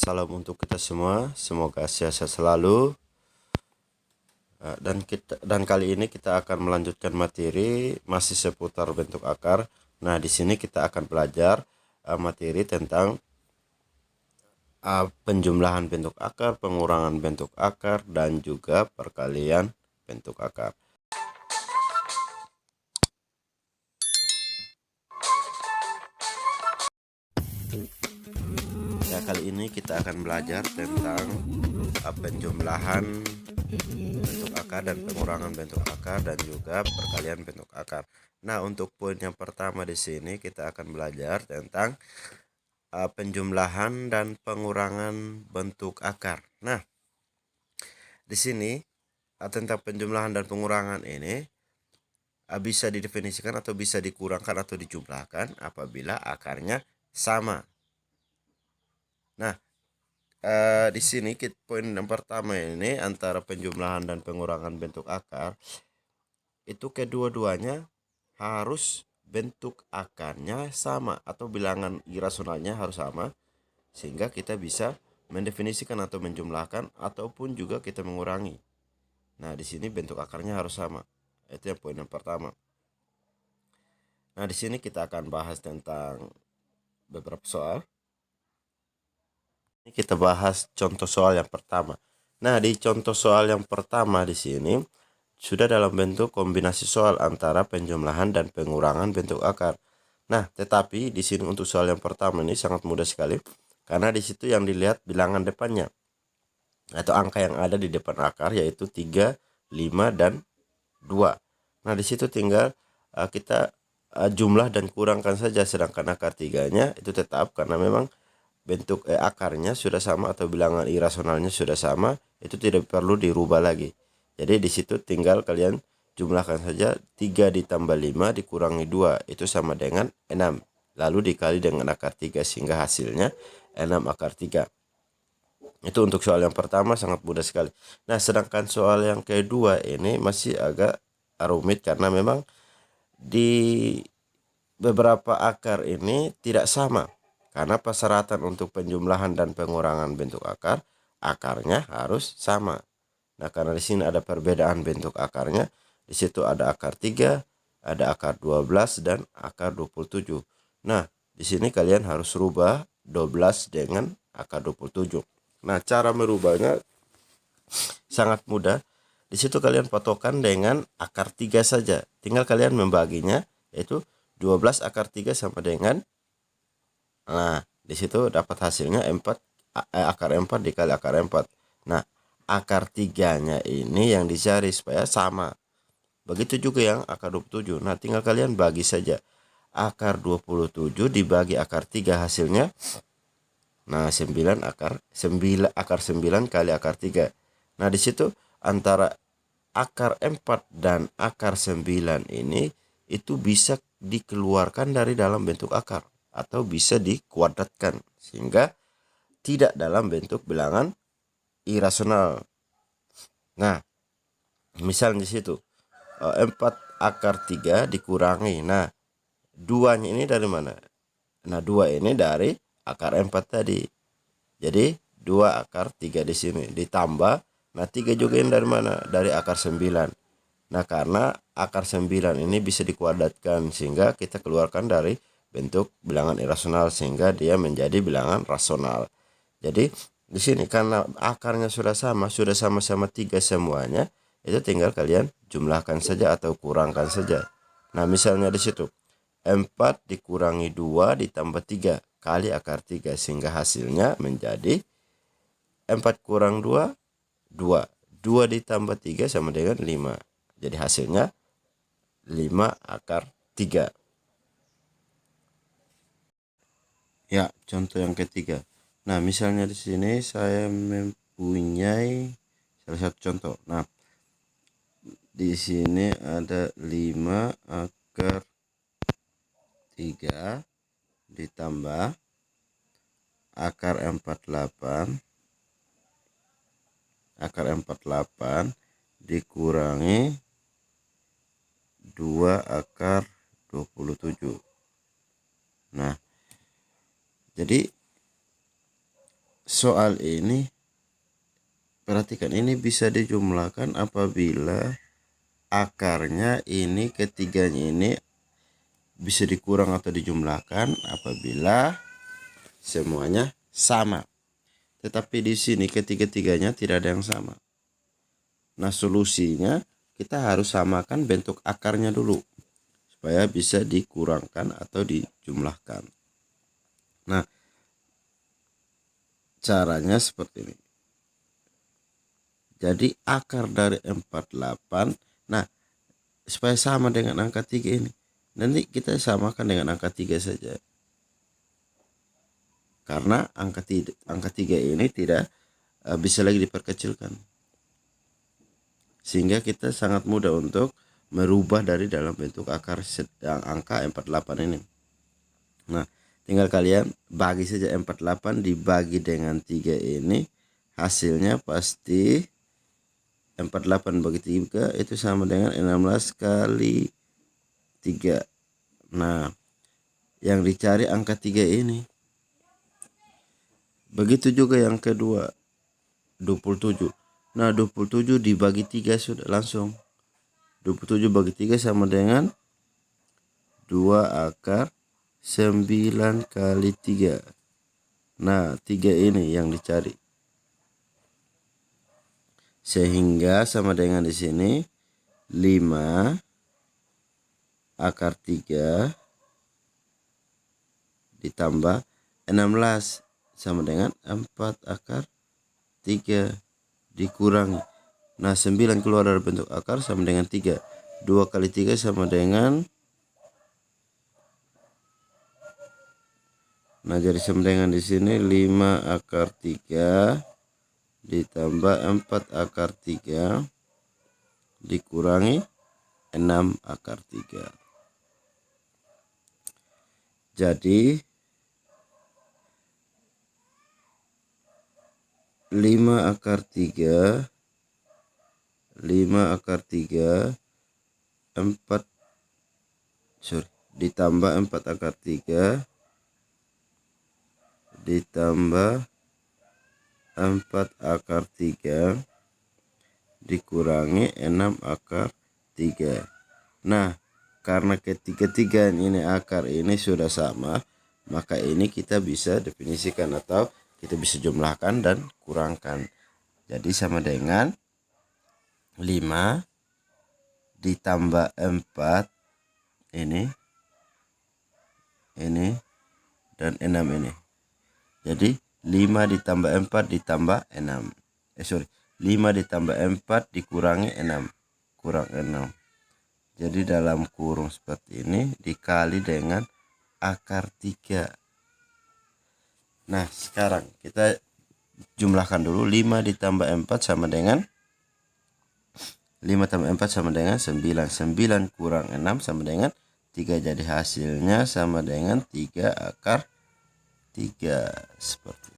Salam untuk kita semua, semoga sehat selalu. Dan kali ini kita akan melanjutkan materi masih seputar bentuk akar. Nah, di sini kita akan belajar materi tentang penjumlahan bentuk akar, pengurangan bentuk akar, dan juga perkalian bentuk akar. Ya, kali ini kita akan belajar tentang penjumlahan bentuk akar dan pengurangan bentuk akar dan juga perkalian bentuk akar. Nah, untuk poin yang pertama di sini kita akan belajar tentang penjumlahan dan pengurangan bentuk akar. Nah, di sini tentang penjumlahan dan pengurangan ini bisa didefinisikan atau bisa dikurangkan atau dijumlahkan apabila akarnya sama. Nah, di sini poin yang pertama ini antara penjumlahan dan pengurangan bentuk akar itu kedua-duanya harus bentuk akarnya sama atau bilangan irasionalnya harus sama sehingga kita bisa mendefinisikan atau menjumlahkan ataupun juga kita mengurangi. Nah, di sini bentuk akarnya harus sama. Itu yang poin yang pertama. Nah, di sini kita akan bahas tentang beberapa soal. Ini kita bahas contoh soal yang pertama. Nah, di contoh soal yang pertama di sini sudah dalam bentuk kombinasi soal antara penjumlahan dan pengurangan bentuk akar. Nah, tetapi di sini untuk soal yang pertama ini sangat mudah sekali karena di situ yang dilihat bilangan depannya atau angka yang ada di depan akar yaitu 3, 5 dan 2. Nah, di situ tinggal kita jumlah dan kurangkan saja, sedangkan akar 3-nya itu tetap karena memang bentuk akarnya sudah sama atau bilangan irasionalnya sudah sama, itu tidak perlu dirubah lagi. Jadi di situ tinggal kalian jumlahkan saja 3 ditambah 5 dikurangi 2 itu sama dengan 6. Lalu dikali dengan akar 3 sehingga hasilnya 6 akar 3. Itu untuk soal yang pertama sangat mudah sekali. Nah, sedangkan soal yang kedua ini masih agak rumit karena memang di beberapa akar ini tidak sama. Karena persyaratan untuk penjumlahan dan pengurangan bentuk akar, akarnya harus sama. Nah, karena di sini ada perbedaan bentuk akarnya, di situ ada akar 3, ada akar 12 dan akar 27. Nah, di sini kalian harus rubah 12 dengan akar 27. Nah, cara merubahnya sangat mudah. Di situ kalian patokan dengan akar 3 saja. Tinggal kalian membaginya, yaitu 12 akar 3 sama dengan, nah, di situ dapat hasilnya 4 akar 4 dikali akar 4. Nah, akar 3-nya ini yang dicari supaya sama. Begitu juga yang akar 27. Nah, tinggal kalian bagi saja. Akar 27 dibagi akar 3 hasilnya. Nah, 9 akar 9 kali akar 3. Nah, di situ antara akar 4 dan akar 9 ini itu bisa dikeluarkan dari dalam bentuk akar atau bisa dikuadratkan sehingga tidak dalam bentuk bilangan irasional. Nah, misalnya di situ 4 akar 3 dikurangi. Nah, 2-nya ini dari mana? Nah, 2 ini dari akar 4 tadi. Jadi 2 akar 3 di sini ditambah, nah 3 juga ini dari mana? Dari akar 9. Nah, karena akar 9 ini bisa dikuadratkan sehingga kita keluarkan dari bentuk bilangan irasional sehingga dia menjadi bilangan rasional. Jadi di sini karena akarnya sudah sama-sama 3 semuanya, itu tinggal kalian jumlahkan saja atau kurangkan saja. Nah, misalnya di situ 4 dikurangi 2 ditambah 3 kali akar 3 sehingga hasilnya menjadi 4 kurang 2, 2. 2 ditambah 3 sama dengan 5. Jadi hasilnya 5 akar 3. Ya, contoh yang ketiga. Nah, misalnya di sini saya mempunyai salah satu contoh. Nah, di sini ada 5 akar 3 ditambah akar 48 dikurangi 2 akar 27. Nah, jadi soal ini perhatikan, ini bisa dijumlahkan apabila akarnya ini ketiganya ini bisa dikurang atau dijumlahkan apabila semuanya sama. Tetapi di sini ketiga-tiganya tidak ada yang sama. Nah, solusinya kita harus samakan bentuk akarnya dulu supaya bisa dikurangkan atau dijumlahkan. Nah, caranya seperti ini. Jadi akar dari 48, nah supaya sama dengan angka 3 ini, nanti kita samakan dengan angka 3 saja. Karena angka 3 ini tidak bisa lagi diperkecilkan. Sehingga kita sangat mudah untuk merubah dari dalam bentuk akar sedang angka 48 ini. Nah, tinggal kalian bagi saja 48 dibagi dengan 3 ini, hasilnya pasti 48 bagi 3 itu sama dengan 16 kali 3. Nah, yang dicari angka 3 ini. Begitu juga yang kedua, 27. Nah, 27 dibagi 3 sudah langsung. 27 bagi 3 sama dengan 2 akar 9 kali 3. Nah, 3 ini yang dicari. Sehingga sama dengan di sini 5 akar 3 ditambah 16 sama dengan 4 akar 3 dikurangi. Nah, 9 keluar dari bentuk akar sama dengan 3. 2 kali 3 sama dengan, nah jadi sama dengan di sini 5 akar 3 ditambah 4 akar 3 dikurangi 6 akar 3. Jadi 5 akar 3 ditambah 4 akar 3 ditambah 4 akar 3 dikurangi 6 akar 3. Nah, karena ketiga-tiga ini akar ini sudah sama, maka ini kita bisa definisikan atau kita bisa jumlahkan dan kurangkan. Jadi sama dengan 5 ditambah 4 ini dan 6 ini. Jadi 5 ditambah 4 ditambah 6. 5 ditambah 4 dikurangi 6. Kurang 6. Jadi dalam kurung seperti ini dikali dengan akar 3. Nah, sekarang kita jumlahkan dulu. 5 ditambah 4 sama dengan 5 tambah 4 sama dengan 9. 9 kurang 6 sama dengan 3. Jadi hasilnya sama dengan 3 akar 3 seperti itu.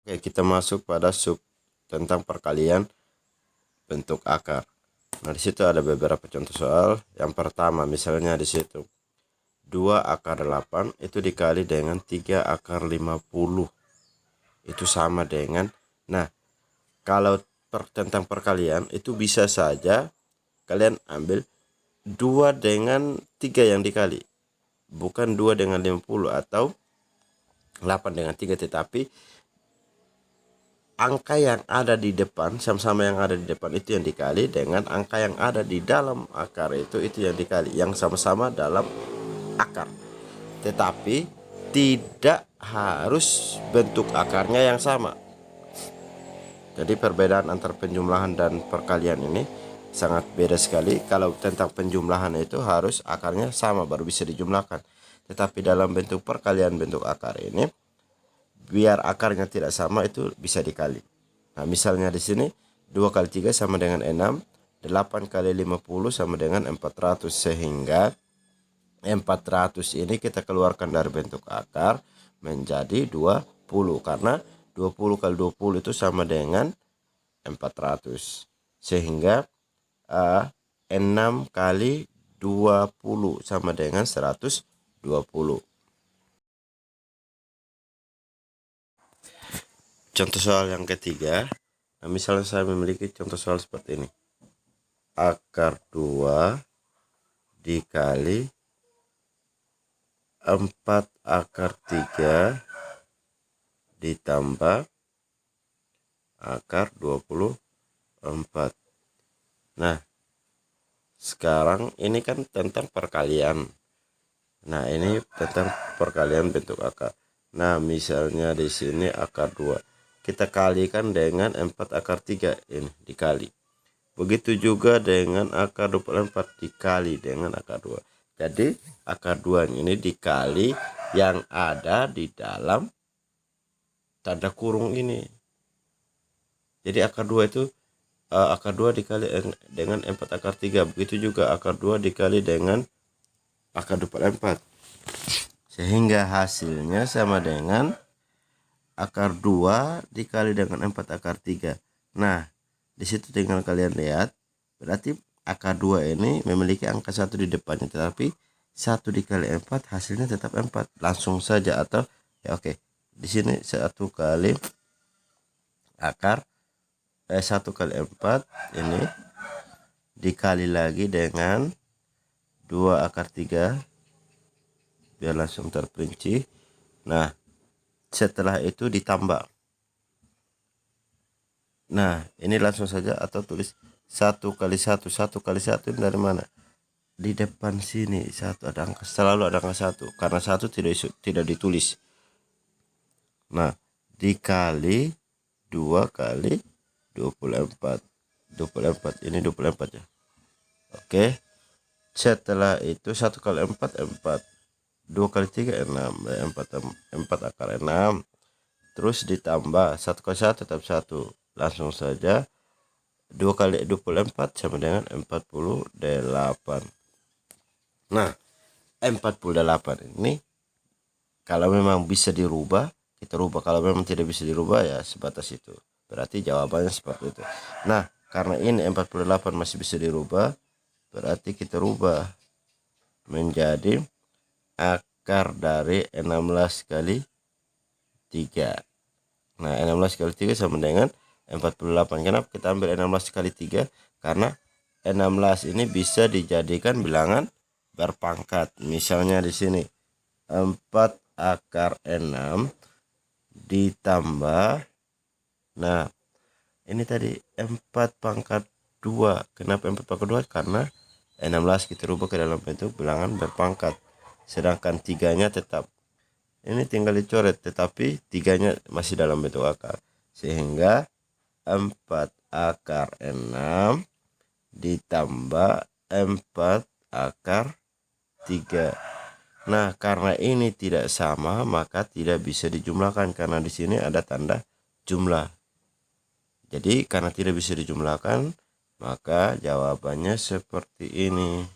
Oke, kita masuk pada sub tentang perkalian bentuk akar. Nah, di situ ada beberapa contoh soal. Yang pertama, misalnya di situ 2 akar 8 itu dikali dengan 3 akar 50. Itu sama dengan, nah, kalau tentang perkalian itu bisa saja kalian ambil 2 dengan 3 yang dikali. Bukan 2 dengan 50 atau 8 dengan 3, tetapi angka yang ada di depan, sama-sama yang ada di depan itu yang dikali dengan angka yang ada di dalam akar itu yang dikali, yang sama-sama dalam akar. Tetapi tidak harus bentuk akarnya yang sama. Jadi perbedaan antara penjumlahan dan perkalian ini sangat beda sekali. Kalau tentang penjumlahan itu harus akarnya sama baru bisa dijumlahkan. Tetapi dalam bentuk perkalian bentuk akar ini, biar akarnya tidak sama itu bisa dikali. Nah, misalnya di sini 2 kali 3 sama dengan 6, 8 kali 50 sama dengan 400, sehingga 400 ini kita keluarkan dari bentuk akar menjadi 20, karena 20 kali 20 itu sama dengan 400, sehingga 6 kali 20 sama dengan 120. contoh soal yang ketiga. Nah, misalnya saya memiliki contoh soal seperti ini. Akar 2 dikali 4 akar 3 ditambah akar 24. Nah, sekarang ini kan tentang perkalian. Nah, ini tentang perkalian bentuk akar. Nah, misalnya di sini akar 2 kita kalikan dengan 4 akar 3 ini dikali. Begitu juga dengan akar 24 dikali dengan akar 2. Jadi akar 2 ini dikali yang ada di dalam tanda kurung ini. Jadi akar 2 itu akar 2 dikali dengan 4 akar 3. Begitu juga akar 2 dikali dengan akar 24. Sehingga hasilnya sama dengan akar 2 dikali dengan 4 akar 3. Nah, di situ tinggal kalian lihat, berarti akar 2 ini memiliki angka 1 di depannya, tetapi 1 dikali 4 hasilnya tetap 4. Langsung saja atau ya oke. Di sini 1 kali akar 1 kali 4 ini dikali lagi dengan 2 akar 3 biar langsung terperinci. Nah, setelah itu ditambah. Nah, ini langsung saja atau tulis 1 kali 1. 1 kali 1 ini dari mana? Di depan sini 1 ada angka, selalu ada angka 1 karena 1 tidak ditulis. Nah, dikali 2 kali 24. 24 ini 24 ya. Oke. Setelah itu 1 kali 4 4. 2 kali 3 6, 4 akar 6. Terus ditambah 1 kali 1 tetap 1. Langsung saja 2 kali 24 sama dengan 48. Nah, 48 ini kalau memang bisa dirubah, kita rubah. Kalau memang tidak bisa dirubah ya sebatas itu. Berarti jawabannya seperti itu. Nah, karena ini 48 masih bisa dirubah, berarti kita rubah menjadi akar dari 16 kali 3. Nah, 16 kali 3 sama dengan 48. Kenapa kita ambil 16 kali 3? Karena 16 ini bisa dijadikan bilangan berpangkat. Misalnya di sini 4 akar 6 ditambah, nah ini tadi 4 pangkat 2. Kenapa 4 pangkat 2? Karena 16 kita rubah ke dalam bentuk bilangan berpangkat. Sedangkan 3-nya tetap. Ini tinggal dicoret, tetapi 3-nya masih dalam bentuk akar. Sehingga 4 akar 6 ditambah 4 akar 3. Nah, karena ini tidak sama, maka tidak bisa dijumlahkan karena di sini ada tanda jumlah. Jadi, karena tidak bisa dijumlahkan, maka jawabannya seperti ini.